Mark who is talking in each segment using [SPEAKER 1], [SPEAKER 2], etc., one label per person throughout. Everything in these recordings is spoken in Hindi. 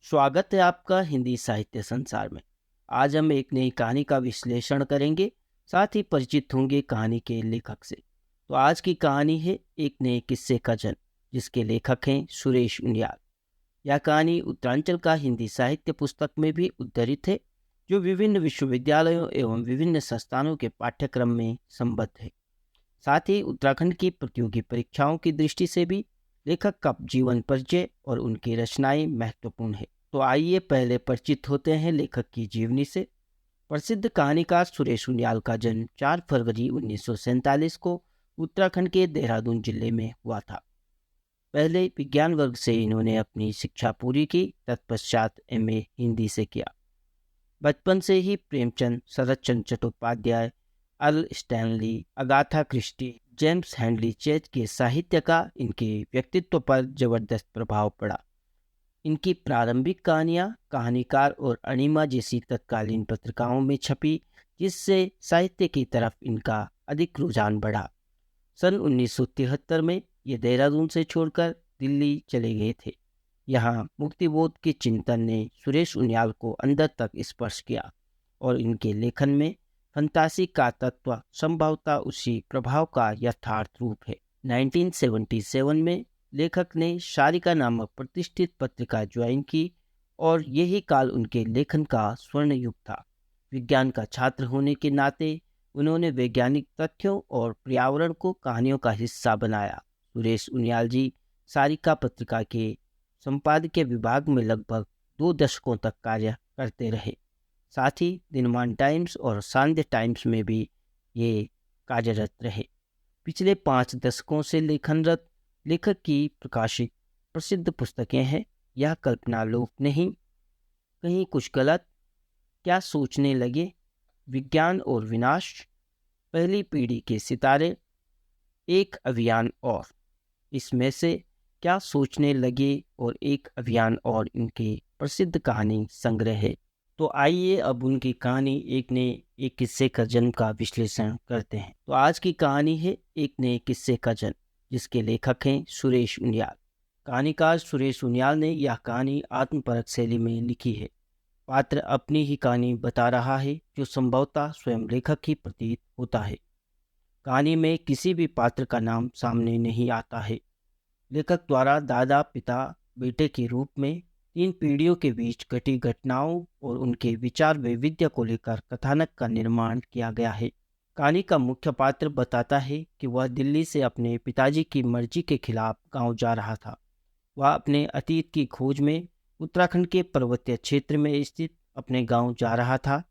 [SPEAKER 1] स्वागत है आपका हिंदी साहित्य संसार में। आज हम एक नई कहानी का विश्लेषण करेंगे, साथ ही परिचित होंगे कहानी के लेखक से। तो आज की कहानी है एक नए किस्से का जन्म, जिसके लेखक हैं सुरेश उनियाल। यह कहानी उत्तरांचल का हिंदी साहित्य पुस्तक में भी उद्धृत है, जो विभिन्न विश्वविद्यालयों एवं विभिन्न संस्थानों के पाठ्यक्रम में संबद्ध है। साथ ही उत्तराखंड की प्रतियोगी परीक्षाओं की दृष्टि से भी लेखक का जीवन परिचय और उनकी रचनाएं महत्वपूर्ण है। तो आइए पहले परिचित होते हैं लेखक की जीवनी से। प्रसिद्ध कहानीकार सुरेश उनियाल का जन्म 4 फरवरी 1947 को उत्तराखंड के देहरादून जिले में हुआ था। पहले विज्ञान वर्ग से इन्होंने अपनी शिक्षा पूरी की, तत्पश्चात एमए हिंदी से किया। बचपन से ही Premchand, Sharat Chandra Chattopadhyay, Erle Stanley, Agatha Christie, James Hadley Chase के साहित्य का इनके व्यक्तित्व पर जबरदस्त प्रभाव पड़ा। इनकी प्रारंभिक कहानियां कहानीकार और अणिमा जैसी तत्कालीन पत्रिकाओं में छपी, जिससे साहित्य की तरफ इनका अधिक रुझान बढ़ा। सन 1973 में ये देहरादून से छोड़कर दिल्ली चले गए थे। यहाँ मुक्तिबोध के चिंतन ने सुरेश उनियाल को अंदर तक स्पर्श किया और इनके लेखन में फंतासी का तत्व संभवतः उसी प्रभाव का यथार्थ रूप है। 1977 में लेखक ने शारिका नामक प्रतिष्ठित पत्रिका ज्वाइन की और यही काल उनके लेखन का स्वर्ण युग था। विज्ञान का छात्र होने के नाते उन्होंने वैज्ञानिक तथ्यों और पर्यावरण को कहानियों का हिस्सा बनाया। सुरेश उनियाल जी सारिका पत्रिका के संपादकीय विभाग में लगभग 2 दशकों तक कार्य करते रहे। साथ ही दिनमान टाइम्स और सांध्य टाइम्स में भी ये कार्यरत रहे। पिछले 5 दशकों से लेखनरत लेखक की प्रकाशित प्रसिद्ध पुस्तकें हैं यह कल्पना लोक नहीं, कहीं कुछ गलत, क्या सोचने लगे, विज्ञान और विनाश, पहली पीढ़ी के सितारे, एक अभियान और। इसमें से क्या सोचने लगे और एक अभियान और इनके प्रसिद्ध कहानी संग्रह है। तो आइए अब उनकी कहानी एक किस्से का जन्म का विश्लेषण करते हैं। तो आज की कहानी है एक नए किस्से का जन्म, जिसके लेखक हैं सुरेश उनियाल। कहानीकार सुरेश उनियाल ने यह कहानी आत्मपरक शैली में लिखी है। पात्र अपनी ही कहानी बता रहा है, जो संभवतः स्वयं लेखक ही प्रतीत होता है। कहानी में किसी भी पात्र का नाम सामने नहीं आता है। लेखक द्वारा दादा, पिता, बेटे के रूप में 3 पीढ़ियों के बीच घटी घटनाओं और उनके विचार वैविध्य को लेकर कथानक का निर्माण किया गया है। कहानी का मुख्य पात्र बताता है कि वह दिल्ली से अपने पिताजी की मर्जी के खिलाफ गांव जा रहा था। वह अपने अतीत की खोज में उत्तराखंड के पर्वतीय क्षेत्र में स्थित अपने गांव जा रहा था।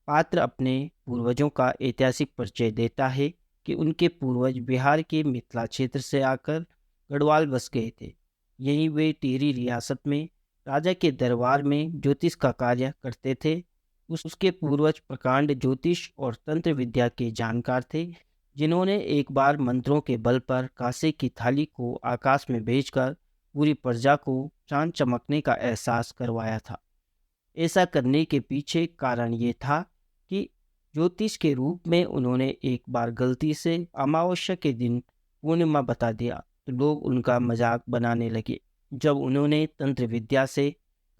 [SPEAKER 1] पात्र अपने पूर्वजों का ऐतिहासिक परिचय देता है कि उनके पूर्वज बिहार के मिथिला क्षेत्र से आकर गढ़वाल बस गए थे। यहीं वे टिहरी रियासत में राजा के दरबार में ज्योतिष का कार्य करते थे। उसके पूर्वज प्रकांड ज्योतिष और तंत्र विद्या के जानकार थे, जिन्होंने एक बार मंत्रों के बल पर कांसे की थाली को आकाश में भेजकर पूरी प्रजा को चांद चमकने का एहसास करवाया था। ऐसा करने के पीछे कारण ये था कि ज्योतिष के रूप में उन्होंने एक बार गलती से अमावस्या के दिन पूर्णिमा बता दिया, तो लोग उनका मजाक बनाने लगे। जब उन्होंने तंत्र विद्या से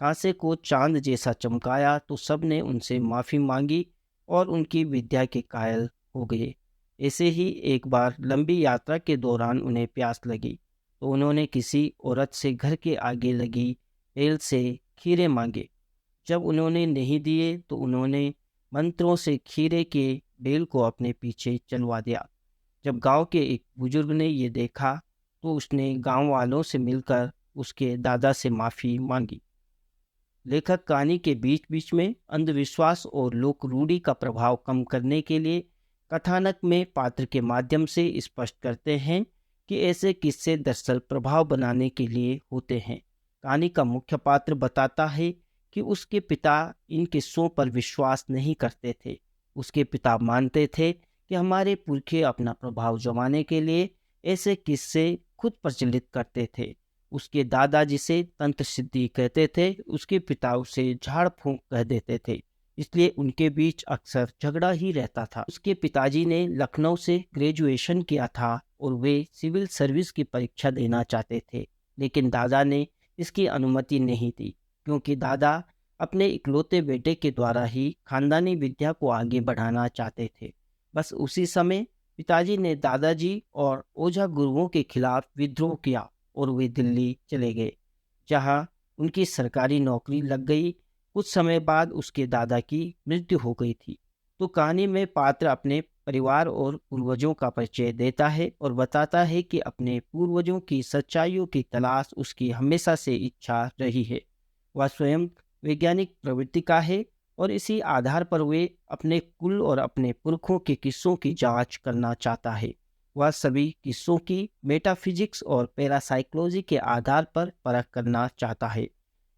[SPEAKER 1] कांसे को चांद जैसा चमकाया तो सब ने उनसे माफ़ी मांगी और उनकी विद्या के कायल हो गए। ऐसे ही एक बार लंबी यात्रा के दौरान उन्हें प्यास लगी, तो उन्होंने किसी औरत से घर के आगे लगी बेल से खीरे मांगे। जब उन्होंने नहीं दिए तो उन्होंने मंत्रों से खीरे के बेल को अपने पीछे चलवा दिया। जब गांव के एक बुजुर्ग ने ये देखा तो उसने गांव वालों से मिलकर उसके दादा से माफ़ी मांगी। लेखक कहानी के बीच बीच में अंधविश्वास और लोक रूढ़ि का प्रभाव कम करने के लिए कथानक में पात्र के माध्यम से स्पष्ट करते हैं कि ऐसे किस्से दरअसल प्रभाव बनाने के लिए होते हैं। कहानी का मुख्य पात्र बताता है कि उसके पिता इन किस्सों पर विश्वास नहीं करते थे। उसके पिता मानते थे कि हमारे पुरखे अपना प्रभाव जमाने के लिए ऐसे किस्से खुद प्रचलित करते थे। उसके दादा जिसे तंत्र सिद्धि कहते थे, उसके पिता उसे झाड़ फूंक कह देते थे, इसलिए उनके बीच अक्सर झगड़ा ही रहता था। उसके पिताजी ने लखनऊ से ग्रेजुएशन किया था और वे सिविल सर्विस की परीक्षा देना चाहते थे, लेकिन दादा ने इसकी अनुमति नहीं दी, क्योंकि दादा अपने इकलौते बेटे के द्वारा ही खानदानी विद्या को आगे बढ़ाना चाहते थे। बस उसी समय पिताजी ने दादाजी और ओझा गुरुओं के खिलाफ विद्रोह किया और वे दिल्ली चले गए, जहां उनकी सरकारी नौकरी लग गई। कुछ समय बाद उसके दादा की मृत्यु हो गई थी। तो कहानी में पात्र अपने परिवार और पूर्वजों का परिचय देता है और बताता है कि अपने पूर्वजों की सच्चाइयों की तलाश उसकी हमेशा से इच्छा रही है। वह स्वयं वैज्ञानिक प्रवृत्ति का है और इसी आधार पर वे अपने कुल और अपने पुरखों के किस्सों की जांच करना चाहता है। वह सभी किस्सों की मेटाफिजिक्स और पैरासाइकोलॉजी के आधार पर परख करना चाहता है।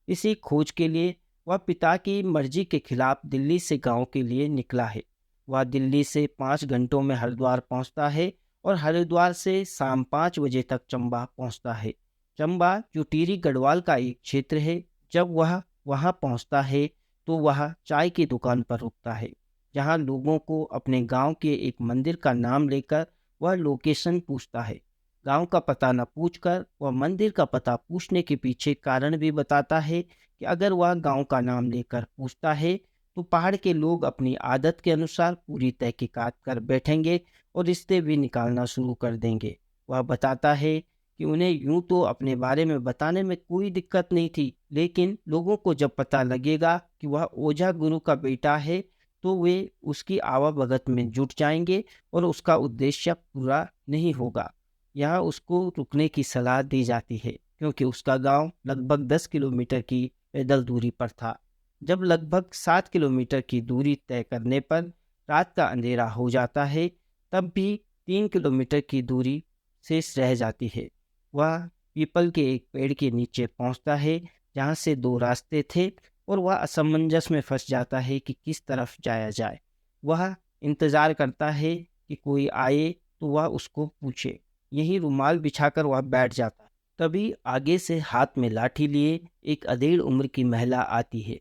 [SPEAKER 1] इसी खोज के लिए वह पिता की मर्जी के खिलाफ दिल्ली से गांव के लिए निकला है। वह दिल्ली से 5 घंटों में हरिद्वार पहुंचता है और हरिद्वार से शाम 5 बजे तक चंबा पहुंचता है। चंबा जो टिहरी गढ़वाल का एक क्षेत्र है। जब वह वहां पहुंचता है तो वह चाय की दुकान पर रुकता है, जहां लोगों को अपने गांव के एक मंदिर का नाम लेकर वह लोकेशन पूछता है। गांव का पता न पूछकर वह मंदिर का पता पूछने के पीछे कारण भी बताता है कि अगर वह गांव का नाम लेकर पूछता है तो पहाड़ के लोग अपनी आदत के अनुसार पूरी तहकीकात कर बैठेंगे और रिश्ते भी निकालना शुरू कर देंगे। वह बताता है कि उन्हें यूं तो अपने बारे में बताने में कोई दिक्कत नहीं थी, लेकिन लोगों को जब पता लगेगा कि वह ओझा गुरु का बेटा है तो वे उसकी आवाभगत में जुट जाएंगे और उसका उद्देश्य पूरा नहीं होगा। यहाँ उसको रुकने की सलाह दी जाती है, क्योंकि उसका गांव लगभग 10 किलोमीटर की पैदल दूरी पर था। जब लगभग 7 किलोमीटर की दूरी तय करने पर रात का अंधेरा हो जाता है, तब भी 3 किलोमीटर की दूरी शेष रह जाती है। वह पीपल के एक पेड़ के नीचे पहुंचता है, जहां से 2 रास्ते थे, और वह असमंजस में फंस जाता है कि किस तरफ जाया जाए। वह इंतज़ार करता है कि कोई आए तो वह उसको पूछे। यही रुमाल बिछाकर वह बैठ जाता है। तभी आगे से हाथ में लाठी लिए एक अधेड़ उम्र की महिला आती है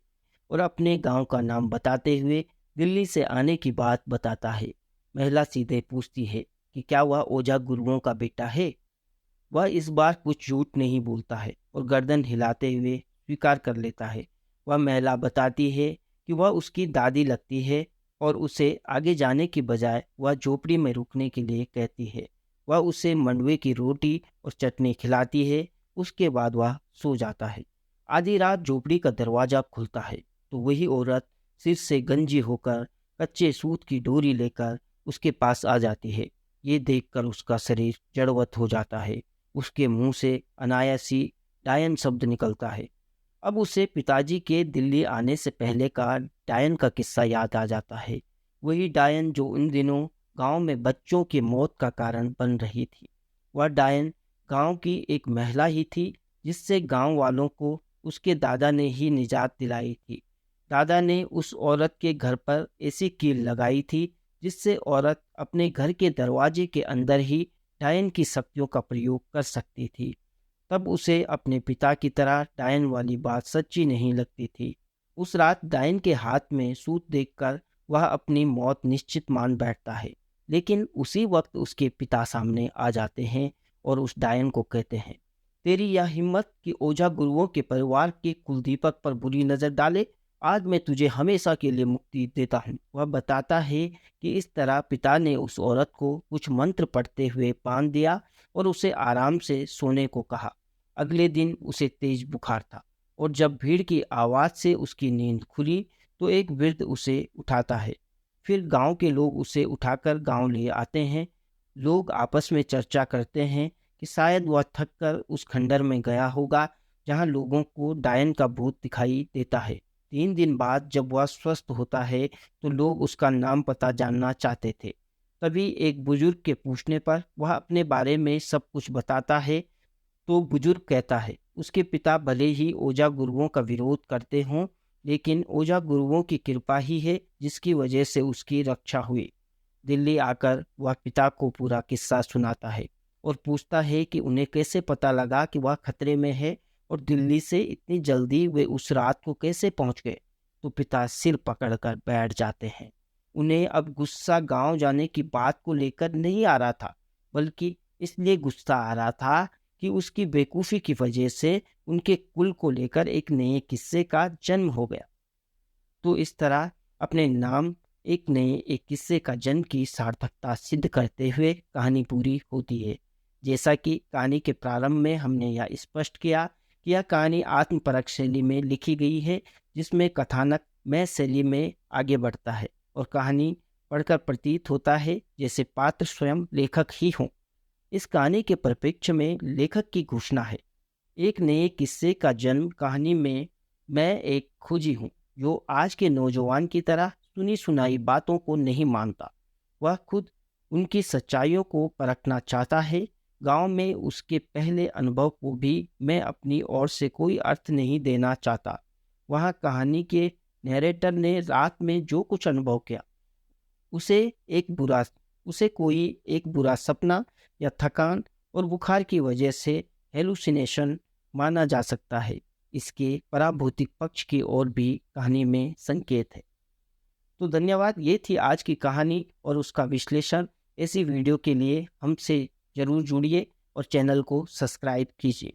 [SPEAKER 1] और अपने गांव का नाम बताते हुए दिल्ली से आने की बात बताता है। महिला सीधे पूछती है कि क्या वह ओझा गुरुओं का बेटा है। वह इस बार कुछ झूठ नहीं बोलता है और गर्दन हिलाते हुए स्वीकार कर लेता है। वह महिला बताती है कि वह उसकी दादी लगती है और उसे आगे जाने की बजाय वह झोपड़ी में रुकने के लिए कहती है। वह उसे मंडुए की रोटी और चटनी खिलाती है। उसके बाद वह सो जाता है। आधी रात झोपड़ी का दरवाज़ा खुलता है तो वही औरत सिर से गंजी होकर कच्चे सूत की डोरी लेकर उसके पास आ जाती है। ये देखकर उसका शरीर जड़वत हो जाता है। उसके मुंह से अनायास ही डायन शब्द निकलता है। अब उसे पिताजी के दिल्ली आने से पहले का डायन का किस्सा याद आ जाता है। वही डायन जो उन दिनों गांव में बच्चों की मौत का कारण बन रही थी। वह डायन गांव की एक महिला ही थी, जिससे गांव वालों को उसके दादा ने ही निजात दिलाई थी। दादा ने उस औरत के घर पर ऐसी कील लगाई थी जिससे औरत अपने घर के दरवाजे के अंदर ही डायन की शक्तियों का प्रयोग कर सकती थी। तब उसे अपने पिता की तरह डायन वाली बात सच्ची नहीं लगती थी। उस रात डायन के हाथ में सूत देखकर वह अपनी मौत निश्चित मान बैठता है। लेकिन उसी वक्त उसके पिता सामने आ जाते हैं और उस डायन को कहते हैं, तेरी यह हिम्मत कि ओझा गुरुओं के परिवार के कुलदीपक पर बुरी नजर डाले। आज मैं तुझे हमेशा के लिए मुक्ति देता हूँ। वह बताता है कि इस तरह पिता ने उस औरत को कुछ मंत्र पढ़ते हुए बांध दिया और उसे आराम से सोने को कहा। अगले दिन उसे तेज बुखार था और जब भीड़ की आवाज़ से उसकी नींद खुली तो एक वृद्ध उसे उठाता है। फिर गांव के लोग उसे उठाकर गांव ले आते हैं। लोग आपस में चर्चा करते हैं कि शायद वह थक कर उस खंडर में गया होगा जहां लोगों को डायन का भूत दिखाई देता है। 3 दिन बाद जब वह स्वस्थ होता है तो लोग उसका नाम पता जानना चाहते थे। तभी एक बुजुर्ग के पूछने पर वह अपने बारे में सब कुछ बताता है। तो बुजुर्ग कहता है, उसके पिता भले ही ओझा गुरुओं का विरोध करते हों, लेकिन ओझा गुरुओं की कृपा ही है जिसकी वजह से उसकी रक्षा हुई। दिल्ली आकर वह पिता को पूरा किस्सा सुनाता है और पूछता है कि उन्हें कैसे पता लगा कि वह खतरे में है और दिल्ली से इतनी जल्दी वे उस रात को कैसे पहुंच गए। तो पिता सिर पकड़कर बैठ जाते हैं। उन्हें अब गुस्सा गांव जाने की बात को लेकर नहीं आ रहा था, बल्कि इसलिए गुस्सा आ रहा था कि उसकी बेवकूफ़ी की वजह से उनके कुल को लेकर एक नए किस्से का जन्म हो गया। तो इस तरह अपने नाम एक नए एक किस्से का जन्म की सार्थकता सिद्ध करते हुए कहानी पूरी होती है। जैसा कि कहानी के प्रारंभ में हमने यह स्पष्ट किया कि यह कहानी आत्मपरक शैली में लिखी गई है, जिसमें कथानक मैं शैली में आगे बढ़ता है और कहानी पढ़कर प्रतीत होता है जैसे पात्र स्वयं लेखक ही हों। इस कहानी के परिप्रेक्ष्य में लेखक की घोषणा है, एक नए किस्से का जन्म कहानी में मैं एक खोजी हूँ जो आज के नौजवान की तरह सुनी सुनाई बातों को नहीं मानता। वह खुद उनकी सच्चाइयों को परखना चाहता है। गांव में उसके पहले अनुभव को भी मैं अपनी ओर से कोई अर्थ नहीं देना चाहता। वहाँ कहानी के नैरेटर ने रात में जो कुछ अनुभव किया उसे एक बुरा उसे कोई एक बुरा सपना या थकान और बुखार की वजह से हेलुसिनेशन माना जा सकता है। इसके पराभौतिक पक्ष की ओर भी कहानी में संकेत है। तो धन्यवाद, ये थी आज की कहानी और उसका विश्लेषण। ऐसी वीडियो के लिए हमसे ज़रूर जुड़िए और चैनल को सब्सक्राइब कीजिए।